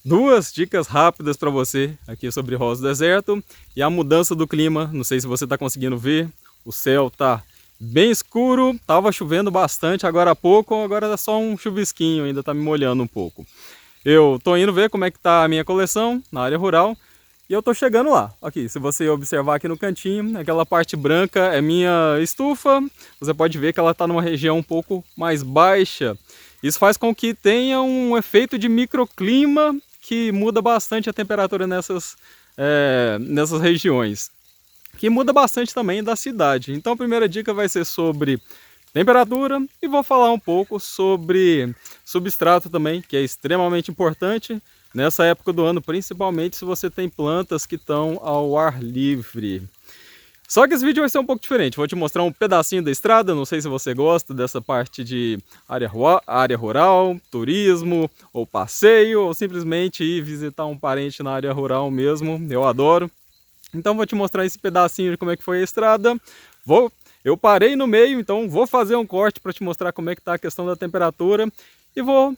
Duas dicas rápidas para você aqui sobre Rosa do Deserto e a mudança do clima. Não sei se você está conseguindo ver, o céu está bem escuro, estava chovendo bastante agora há pouco, agora é só um chuvisquinho, ainda está me molhando um pouco. Eu estou indo ver como é que está a minha coleção na área rural e eu estou chegando lá. Aqui, se você observar aqui no cantinho, aquela parte branca é minha estufa, você pode ver que ela está numa região um pouco mais baixa. Isso faz com que tenha um efeito de microclima que muda bastante a temperatura nessas regiões, que muda bastante também da cidade. Então a primeira dica vai ser sobre temperatura e vou falar um pouco sobre substrato também, que é extremamente importante nessa época do ano, principalmente se você tem plantas que estão ao ar livre. Só que esse vídeo vai ser um pouco diferente, vou te mostrar um pedacinho da estrada, não sei se você gosta dessa parte de área rural, turismo, ou passeio, ou simplesmente ir visitar um parente na área rural mesmo, eu adoro. Então vou te mostrar esse pedacinho de como é que foi a estrada. Eu parei no meio, então vou fazer um corte para te mostrar como é que está a questão da temperatura e vou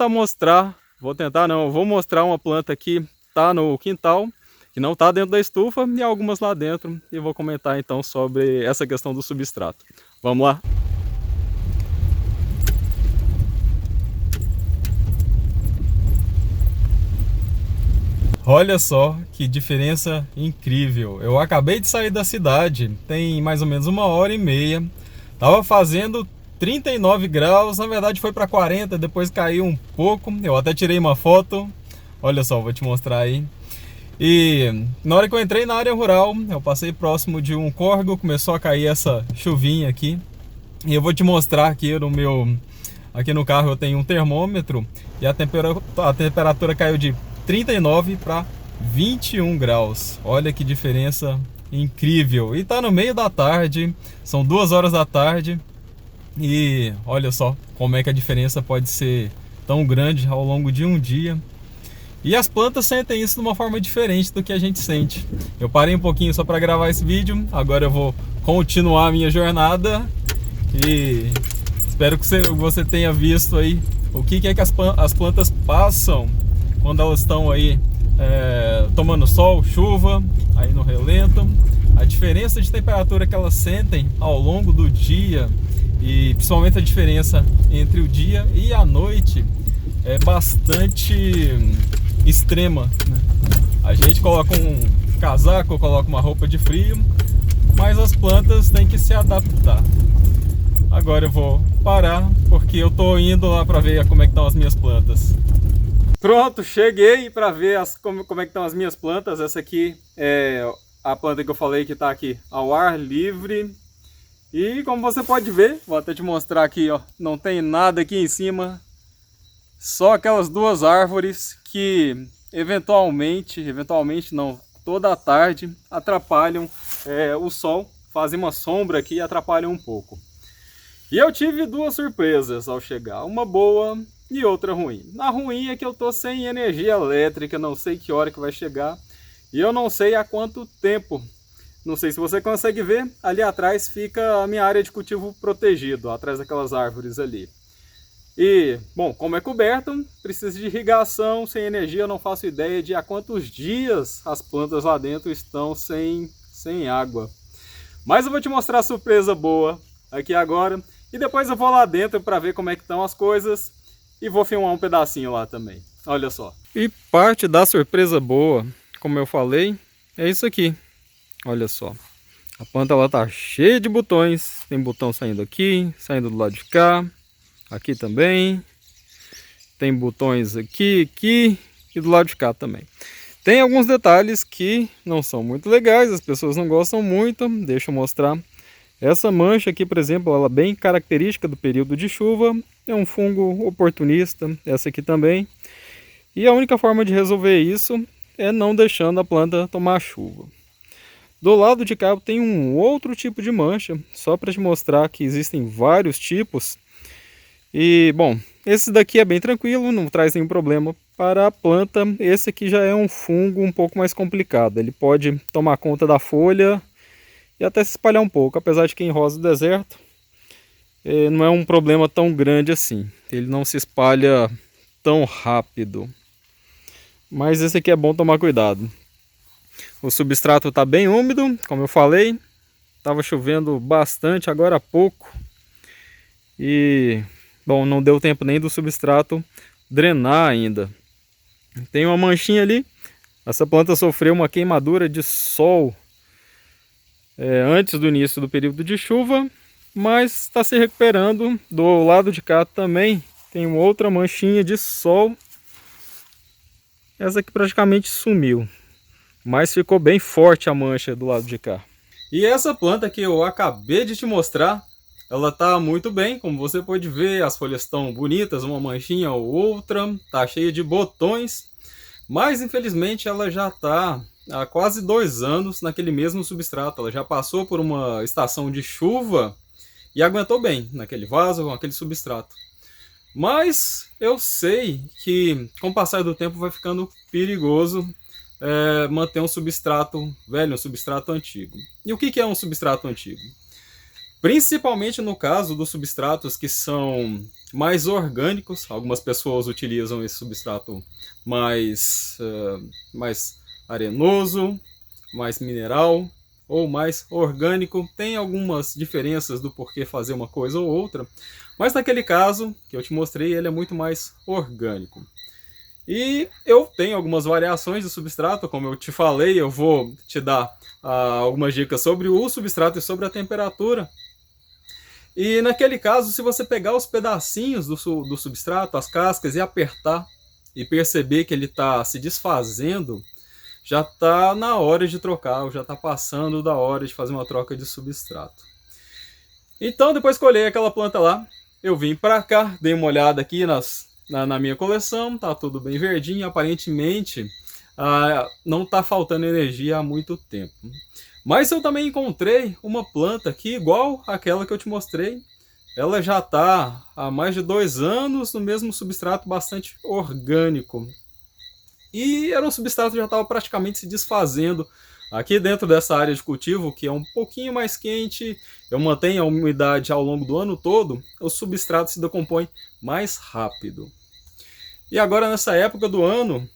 mostrar uma planta que está no quintal, que não está dentro da estufa, e algumas lá dentro, e vou comentar então sobre essa questão do substrato. Vamos lá? Olha só que diferença incrível. Eu acabei de sair da cidade, tem mais ou menos 1h30. Tava fazendo 39 graus, na verdade foi para 40, depois caiu um pouco. Eu até tirei uma foto. Olha só, vou te mostrar aí. E na hora que eu entrei na área rural, eu passei próximo de um córrego, começou a cair essa chuvinha aqui. E eu vou te mostrar aqui no carro eu tenho um termômetro e a temperatura caiu de 39 para 21 graus. Olha que diferença incrível. E tá no meio da tarde, são 2 horas da tarde. E olha só como é que a diferença pode ser tão grande ao longo de um dia. E as plantas sentem isso de uma forma diferente do que a gente sente. Eu parei um pouquinho só para gravar esse vídeo, agora eu vou continuar a minha jornada. E espero que você tenha visto aí o que é que as plantas passam quando elas estão aí tomando sol, chuva, aí no relento. A diferença de temperatura que elas sentem ao longo do dia e principalmente a diferença entre o dia e a noite é bastante extrema, né? A gente coloca um casaco, coloca uma roupa de frio, mas as plantas têm que se adaptar. Agora eu vou parar porque eu tô indo lá para ver como é que estão as minhas plantas. Pronto, cheguei para ver como é que estão as minhas plantas. Essa aqui é a planta que eu falei que está aqui ao ar livre. E como você pode ver, vou até te mostrar aqui, ó, não tem nada aqui em cima. Só aquelas duas árvores que eventualmente não, toda a tarde atrapalham o sol, fazem uma sombra aqui e atrapalham um pouco. E eu tive duas surpresas ao chegar, uma boa e outra ruim. A ruim é que eu tô sem energia elétrica, não sei que hora que vai chegar e eu não sei há quanto tempo. Não sei se você consegue ver, ali atrás fica a minha área de cultivo protegido, atrás daquelas árvores ali. E, bom, como é coberto, precisa de irrigação, sem energia eu não faço ideia de há quantos dias as plantas lá dentro estão sem água. Mas eu vou te mostrar a surpresa boa aqui agora e depois eu vou lá dentro para ver como é que estão as coisas e vou filmar um pedacinho lá também. Olha só. E parte da surpresa boa, como eu falei, é isso aqui. Olha só. A planta ela tá cheia de botões. Tem botão saindo aqui, saindo do lado de cá. Aqui também. Tem botões aqui e do lado de cá também. Tem alguns detalhes que não são muito legais, as pessoas não gostam muito. Deixa eu mostrar. Essa mancha aqui, por exemplo, ela é bem característica do período de chuva. É um fungo oportunista, essa aqui também. E a única forma de resolver isso é não deixando a planta tomar chuva. Do lado de cá tem um outro tipo de mancha, só para te mostrar que existem vários tipos. E, bom, esse daqui é bem tranquilo, não traz nenhum problema para a planta. Esse aqui já é um fungo um pouco mais complicado. Ele pode tomar conta da folha e até se espalhar um pouco, apesar de que em Rosa do Deserto não é um problema tão grande assim. Ele não se espalha tão rápido. mas esse aqui é bom tomar cuidado. O substrato está bem úmido, como eu falei, estava chovendo bastante agora há pouco e, bom, não deu tempo nem do substrato drenar ainda. Tem uma manchinha ali, essa planta sofreu uma queimadura de sol antes do início do período de chuva, mas está se recuperando. Do lado de cá também tem uma outra manchinha de sol. Essa aqui praticamente sumiu, mas ficou bem forte a mancha do lado de cá. E essa planta que eu acabei de te mostrar, ela tá muito bem, como você pode ver, as folhas estão bonitas, uma manchinha ou outra, tá cheia de botões, mas infelizmente ela já tá há quase 2 anos naquele mesmo substrato. Ela já passou por uma estação de chuva e aguentou bem naquele vaso, com aquele substrato. Mas eu sei que com o passar do tempo vai ficando perigoso manter um substrato velho, um substrato antigo. E o que é um substrato antigo? Principalmente no caso dos substratos que são mais orgânicos. Algumas pessoas utilizam esse substrato mais arenoso, mais mineral ou mais orgânico. Tem algumas diferenças do porquê fazer uma coisa ou outra, mas naquele caso que eu te mostrei, ele é muito mais orgânico. E eu tenho algumas variações de substrato, como eu te falei, eu vou te dar algumas dicas sobre o substrato e sobre a temperatura. E naquele caso, se você pegar os pedacinhos do substrato, as cascas, e apertar e perceber que ele está se desfazendo, já está na hora de trocar, já está passando da hora de fazer uma troca de substrato. Então, depois que eu olhei aquela planta lá, eu vim para cá, dei uma olhada aqui na minha coleção, tá tudo bem verdinho, aparentemente não está faltando energia há muito tempo. Mas eu também encontrei uma planta aqui igual àquela que eu te mostrei. Ela já está há mais de 2 anos no mesmo substrato bastante orgânico. E era um substrato que já estava praticamente se desfazendo. Aqui dentro dessa área de cultivo, que é um pouquinho mais quente, eu mantenho a umidade ao longo do ano todo, o substrato se decompõe mais rápido. E agora nessa época do ano,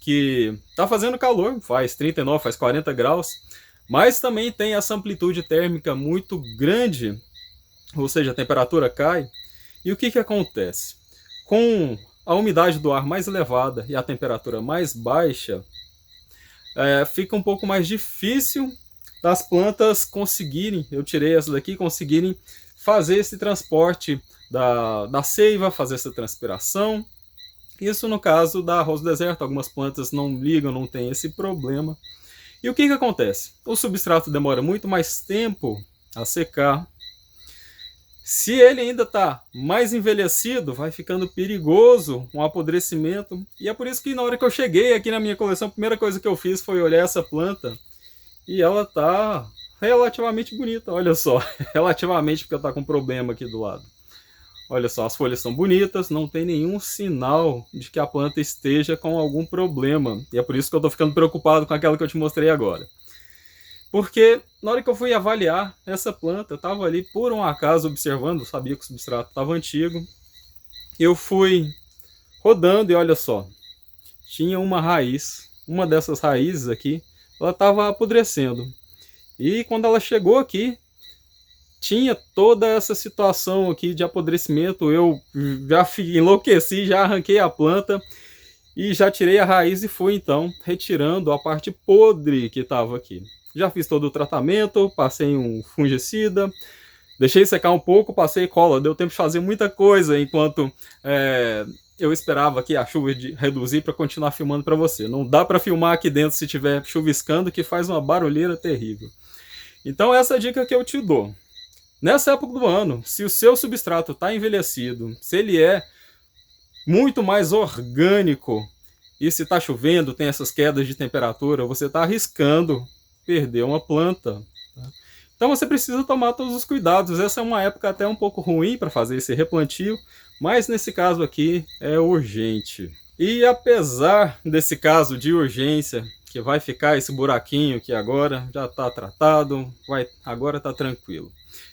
que está fazendo calor, faz 39, faz 40 graus, mas também tem essa amplitude térmica muito grande, ou seja, a temperatura cai. E o que acontece? Com a umidade do ar mais elevada e a temperatura mais baixa, fica um pouco mais difícil das plantas conseguirem, eu tirei essa daqui, conseguirem fazer esse transporte da seiva, fazer essa transpiração. Isso no caso da arroz do deserto, algumas plantas não ligam, não tem esse problema. E o que acontece? O substrato demora muito mais tempo a secar. Se ele ainda está mais envelhecido, vai ficando perigoso um apodrecimento. E é por isso que na hora que eu cheguei aqui na minha coleção, a primeira coisa que eu fiz foi olhar essa planta. E ela está relativamente bonita, olha só. Relativamente, porque está com problema aqui do lado. Olha só, as folhas são bonitas, não tem nenhum sinal de que a planta esteja com algum problema. E é por isso que eu estou ficando preocupado com aquela que eu te mostrei agora. Porque na hora que eu fui avaliar essa planta, eu estava ali por um acaso observando, sabia que o substrato estava antigo. Eu fui rodando e olha só, tinha uma raiz, uma dessas raízes aqui, ela estava apodrecendo. E quando ela chegou aqui, tinha toda essa situação aqui de apodrecimento. Eu já enlouqueci, já arranquei a planta e já tirei a raiz e fui então retirando a parte podre que estava aqui. Já fiz todo o tratamento, passei um fungicida, deixei secar um pouco, passei cola. Deu tempo de fazer muita coisa enquanto eu esperava aqui a chuva reduzir para continuar filmando para você. Não dá para filmar aqui dentro se estiver chuviscando, que faz uma barulheira terrível. Então essa é a dica que eu te dou. Nessa época do ano, se o seu substrato está envelhecido, se ele é muito mais orgânico e se está chovendo, tem essas quedas de temperatura, você está arriscando perder uma planta. Tá? Então você precisa tomar todos os cuidados. Essa é uma época até um pouco ruim para fazer esse replantio, mas nesse caso aqui é urgente. E apesar desse caso de urgência, que vai ficar esse buraquinho que agora já está tratado, agora está tranquilo.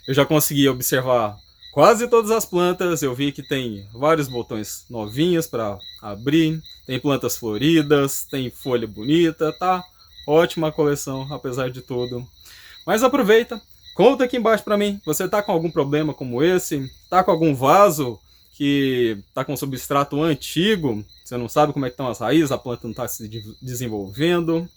Eu já consegui observar Quase todas as plantas eu vi que tem vários botões novinhos para abrir, tem plantas floridas, tem folha bonita, tá? Ótima coleção, apesar de tudo. Mas aproveita, conta aqui embaixo para mim, você tá com algum problema como esse? Tá com algum vaso que tá com substrato antigo? Você não sabe como é que estão as raízes, a planta não está se desenvolvendo?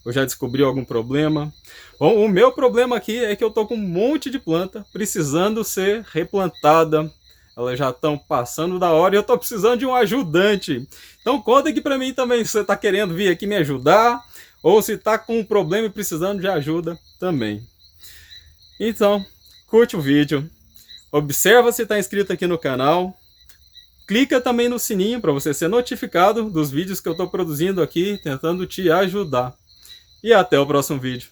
Ou já descobriu algum problema? Bom, o meu problema aqui é que eu tô com um monte de planta precisando ser replantada. Elas já estão passando da hora e eu tô precisando de um ajudante. Então conta aqui pra mim também se você tá querendo vir aqui me ajudar ou se tá com um problema e precisando de ajuda também. Então, curte o vídeo, observa se está inscrito aqui no canal, clica também no sininho para você ser notificado dos vídeos que eu estou produzindo aqui, tentando te ajudar. E até o próximo vídeo.